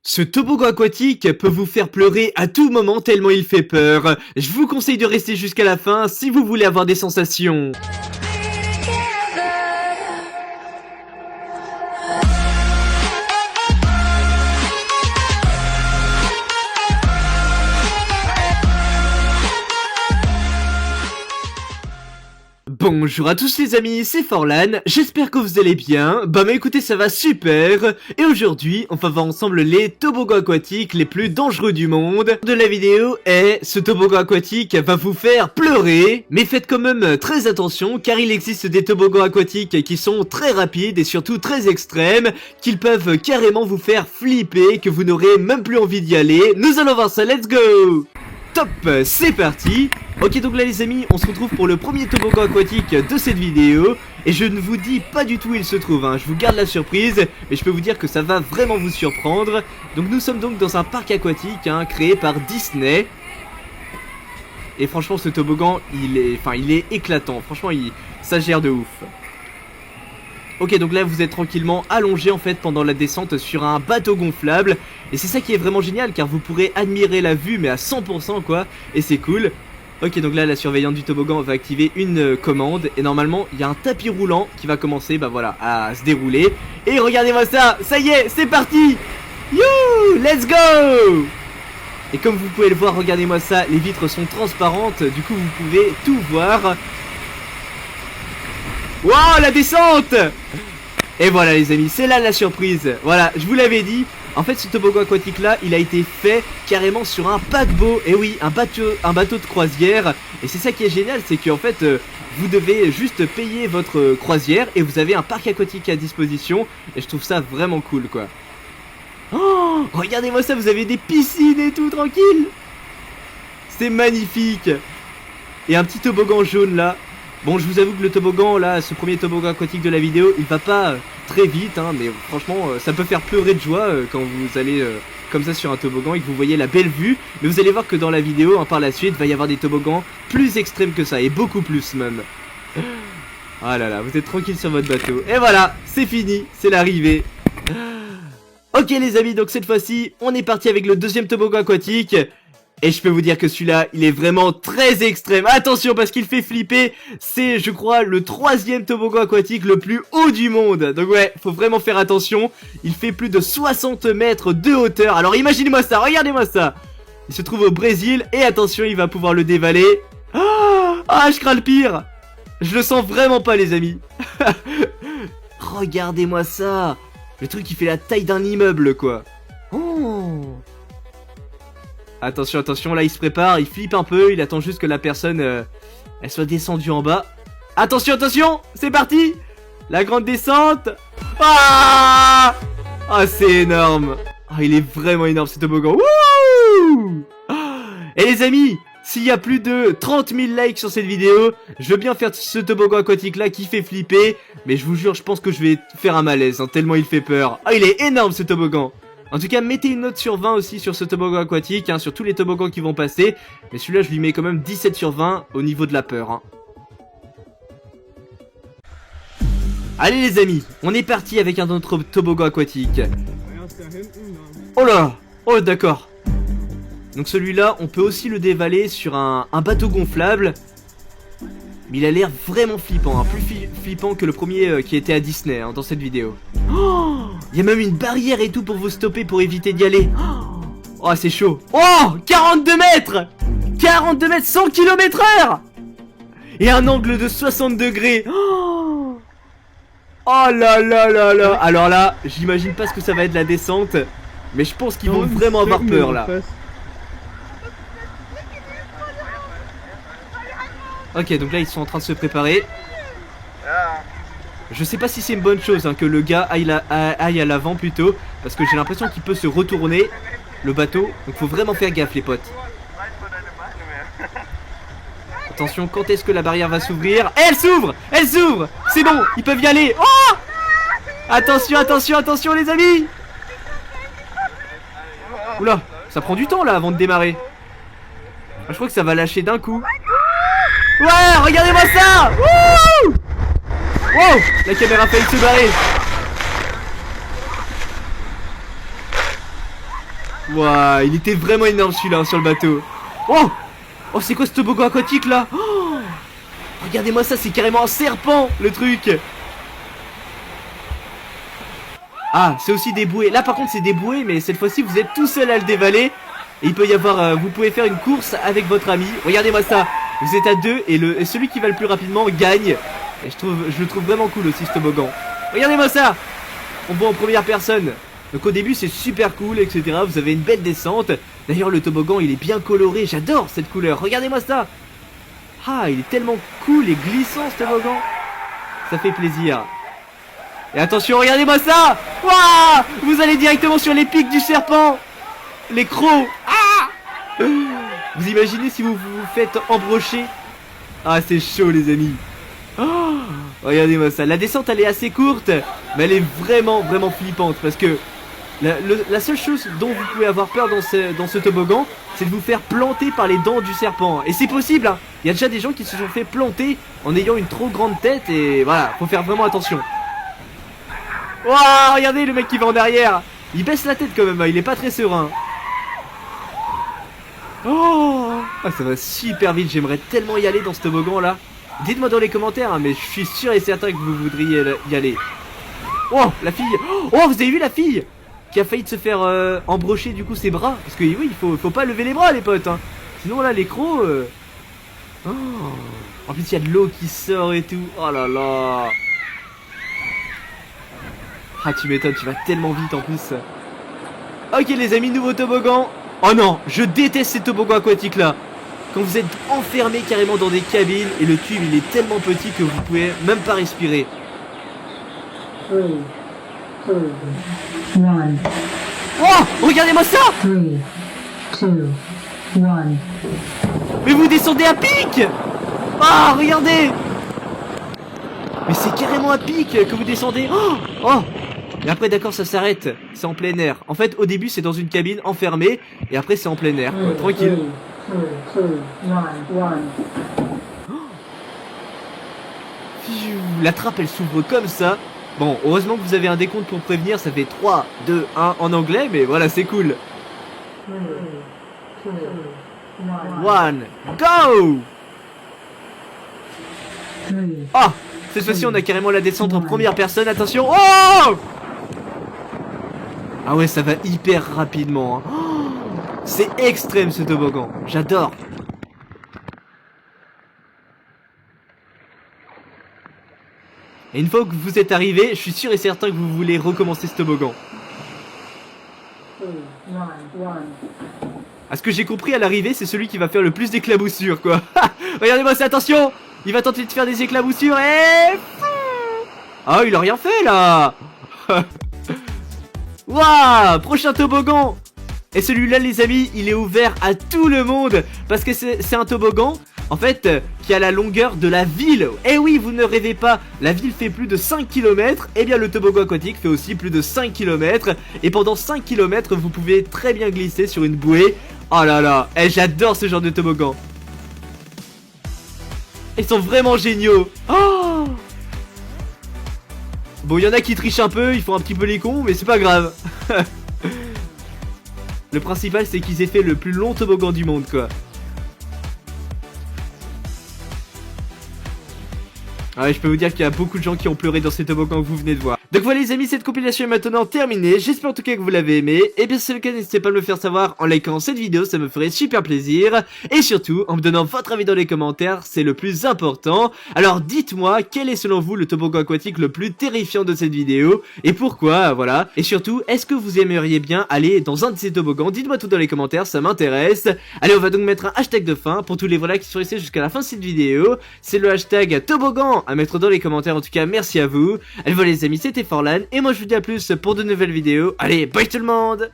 Ce toboggan aquatique peut vous faire pleurer à tout moment tellement il fait peur. Je vous conseille de rester jusqu'à la fin si vous voulez avoir des sensations. Bonjour à tous les amis, c'est Forlan, j'espère que vous allez bien. Bah écoutez, ça va super. Et aujourd'hui, on va voir ensemble les toboggans aquatiques les plus dangereux du monde de la vidéo. Et ce toboggan aquatique va vous faire pleurer. Mais faites quand même très attention, car il existe des toboggans aquatiques qui sont très rapides et surtout très extrêmes, qu'ils peuvent carrément vous faire flipper, que vous n'aurez même plus envie d'y aller. Nous allons voir ça, let's go! Top, c'est parti. Ok, donc là les amis, on se retrouve pour le premier toboggan aquatique de cette vidéo. Et je ne vous dis pas du tout où il se trouve, hein. Je vous garde la surprise. Mais je peux vous dire que ça va vraiment vous surprendre. Donc nous sommes donc dans un parc aquatique, hein, créé par Disney. Et franchement ce toboggan, il est éclatant. Franchement, ça gère de ouf. Ok, donc là vous êtes tranquillement allongé en fait pendant la descente sur un bateau gonflable. Et c'est ça qui est vraiment génial, car vous pourrez admirer la vue mais à 100% quoi. Et c'est cool. Ok, donc là la surveillante du toboggan va activer une commande. Et normalement il y a un tapis roulant qui va commencer à se dérouler. Et regardez-moi ça, ça y est, c'est parti. You, let's go. Et comme vous pouvez le voir, regardez-moi ça, les vitres sont transparentes. Du coup vous pouvez tout voir. Wow, la descente! Et voilà les amis, c'est là la surprise. Voilà, je vous l'avais dit. En fait ce toboggan aquatique là, il a été fait carrément sur un paquebot. Et oui, un bateau de croisière. Et c'est ça qui est génial, c'est qu'en fait vous devez juste payer votre croisière et vous avez un parc aquatique à disposition. Et je trouve ça vraiment cool quoi. Oh, regardez-moi ça, vous avez des piscines et tout, tranquille. C'est magnifique. Et un petit toboggan jaune là. Bon, je vous avoue que le toboggan, là, ce premier toboggan aquatique de la vidéo, il va pas très vite, hein, mais franchement, ça peut faire pleurer de joie quand vous allez comme ça sur un toboggan et que vous voyez la belle vue. Mais vous allez voir que dans la vidéo, hein, par la suite, il va y avoir des toboggans plus extrêmes que ça, et beaucoup plus même. Ah là là, vous êtes tranquille sur votre bateau. Et voilà, c'est fini, c'est l'arrivée. Ok les amis, donc cette fois-ci, on est parti avec le deuxième toboggan aquatique. Et je peux vous dire que celui-là, il est vraiment très extrême. Attention parce qu'il fait flipper. C'est, je crois, le troisième toboggan aquatique le plus haut du monde. Donc ouais, faut vraiment faire attention. Il fait plus de 60 mètres de hauteur. Alors imaginez-moi ça, regardez-moi ça. Il se trouve au Brésil. Et attention, il va pouvoir le dévaler. Ah, je crains le pire. Je le sens vraiment pas les amis. Regardez-moi ça. Le truc qui fait la taille d'un immeuble quoi. Oh. Attention, attention, là il se prépare, il flippe un peu, il attend juste que la personne elle soit descendue en bas. Attention, attention, c'est parti. La grande descente. Ah, c'est énorme. Ah, il est vraiment énorme ce toboggan. Wouh. Et les amis, s'il y a plus de 30 000 likes sur cette vidéo, je veux bien faire ce toboggan aquatique là qui fait flipper. Mais je vous jure, je pense que je vais faire un malaise, hein, tellement il fait peur. Ah, il est énorme ce toboggan. En tout cas, mettez une note sur 20 aussi sur ce toboggan aquatique, hein, sur tous les toboggans qui vont passer. Mais celui-là, je lui mets quand même 17 sur 20 au niveau de la peur. Hein. Allez les amis, on est parti avec un autre toboggan aquatique. Oh là, oh d'accord. Donc celui-là, on peut aussi le dévaler sur un bateau gonflable. Mais il a l'air vraiment flippant, hein, plus flippant que le premier qui était à Disney hein, dans cette vidéo. Oh, il y a même une barrière et tout pour vous stopper pour éviter d'y aller. Oh, c'est chaud. Oh, 42 mètres 42 mètres, 100 km/h. Et un angle de 60 degrés. Oh là là là là. Alors là, j'imagine pas ce que ça va être la descente. Mais je pense qu'ils vont vraiment avoir peur là. Ok, donc là ils sont en train de se préparer. Je sais pas si c'est une bonne chose hein, que le gars aille à l'avant plutôt. Parce que j'ai l'impression qu'il peut se retourner, le bateau. Donc faut vraiment faire gaffe les potes. Attention, quand est-ce que la barrière va s'ouvrir? Elle s'ouvre! Elle s'ouvre! C'est bon, ils peuvent y aller. Oh! Attention, attention, attention les amis! Oula, ça prend du temps là avant de démarrer. Je crois que ça va lâcher d'un coup. Ouais, regardez-moi ça. Wouh. Wow, la caméra fait se barrer. Waouh, il était vraiment énorme celui-là hein, sur le bateau. Oh, oh c'est quoi ce toboggan aquatique là? Oh, regardez-moi ça, c'est carrément un serpent le truc. Ah, c'est aussi des bouées. Là par contre c'est des bouées, mais cette fois-ci vous êtes tout seul à le dévaler. Et il peut y avoir, vous pouvez faire une course avec votre ami. Regardez-moi ça, vous êtes à deux et celui qui va le plus rapidement gagne. Et je le trouve vraiment cool aussi ce toboggan. Regardez-moi ça, on voit en première personne. Donc au début c'est super cool, etc. Vous avez une belle descente. D'ailleurs le toboggan il est bien coloré, j'adore cette couleur. Regardez-moi ça. Ah, il est tellement cool et glissant ce toboggan. Ça fait plaisir. Et attention, regardez-moi ça. Waouh, vous allez directement sur les pics du serpent. Les crocs. Ah, vous imaginez si vous vous faites embrocher. Ah, c'est chaud les amis. Oh, regardez-moi ça. La descente elle est assez courte, mais elle est vraiment flippante. Parce que la seule chose dont vous pouvez avoir peur dans ce toboggan, c'est de vous faire planter par les dents du serpent. Et c'est possible hein. Il y a déjà des gens qui se sont fait planter en ayant une trop grande tête. Et voilà, faut faire vraiment attention. Waouh, regardez le mec qui va en arrière. Il baisse la tête quand même, il est pas très serein. Oh, ah, ça va super vite, j'aimerais tellement y aller dans ce toboggan là. Dites-moi dans les commentaires, hein, mais je suis sûr et certain que vous voudriez y aller. Oh, la fille. Oh, vous avez vu la fille qui a failli se faire embrocher du coup ses bras. Parce que oui, faut pas lever les bras les potes hein. Sinon là les crocs oh. En plus il y a de l'eau qui sort et tout. Oh là là. Ah tu m'étonnes, tu vas tellement vite en plus. Ok les amis, nouveau toboggan. Oh non, je déteste ces toboggans aquatiques là. Quand vous êtes enfermé carrément dans des cabines et le tube il est tellement petit que vous pouvez même pas respirer. 3, 2, 1. Oh, regardez-moi ça. 3, 2, 1. Mais vous descendez à pic. Ah, regardez. Mais c'est carrément à pic que vous descendez. Oh, oh. Et après d'accord ça s'arrête, c'est en plein air. En fait au début c'est dans une cabine enfermée et après c'est en plein air, quoi. Tranquille. 3, 2, 1. La trappe elle s'ouvre comme ça. Bon heureusement que vous avez un décompte pour prévenir, ça fait 3, 2, 1 en anglais mais voilà c'est cool. 3, 2, 1. 1, go. 3. Ah, cette fois-ci on a carrément la descente en première personne, attention. Oh. Ah ouais ça va hyper rapidement hein. Oh, c'est extrême ce toboggan, j'adore. Et une fois que vous êtes arrivé, je suis sûr et certain que vous voulez recommencer ce toboggan. 2, 1, 1. À ce que j'ai compris à l'arrivée, c'est celui qui va faire le plus d'éclaboussures quoi. Regardez-moi ça, attention. Il va tenter de faire des éclaboussures et... Ah, il a rien fait là. Waouh, prochain toboggan. Et celui-là les amis, il est ouvert à tout le monde. Parce que c'est un toboggan, en fait, qui a la longueur de la ville. Et oui, vous ne rêvez pas, la ville fait plus de 5 km. Et bien le toboggan aquatique fait aussi plus de 5 km. Et pendant 5 km, vous pouvez très bien glisser sur une bouée. Oh là là, j'adore ce genre de toboggan. Ils sont vraiment géniaux. Oh. Bon, il y en a qui trichent un peu, ils font un petit peu les cons, mais c'est pas grave. Le principal, c'est qu'ils aient fait le plus long toboggan du monde, quoi. Ah ouais, je peux vous dire qu'il y a beaucoup de gens qui ont pleuré dans ces toboggans que vous venez de voir. Donc voilà les amis, cette compilation est maintenant terminée. J'espère en tout cas que vous l'avez aimé. Et bien si c'est le cas, n'hésitez pas à me le faire savoir en likant cette vidéo, ça me ferait super plaisir. Et surtout, en me donnant votre avis dans les commentaires, c'est le plus important. Alors dites-moi, quel est selon vous le toboggan aquatique le plus terrifiant de cette vidéo? Et pourquoi, voilà. Et surtout, est-ce que vous aimeriez bien aller dans un de ces toboggans? Dites-moi tout dans les commentaires, ça m'intéresse. Allez, on va donc mettre un hashtag de fin pour tous les voilà qui sont restés jusqu'à la fin de cette vidéo. C'est le hashtag toboggan à mettre dans les commentaires. En tout cas, merci à vous. Allez, voilà les amis, c'était Forlan. Et moi, je vous dis à plus pour de nouvelles vidéos. Allez, bye tout le monde!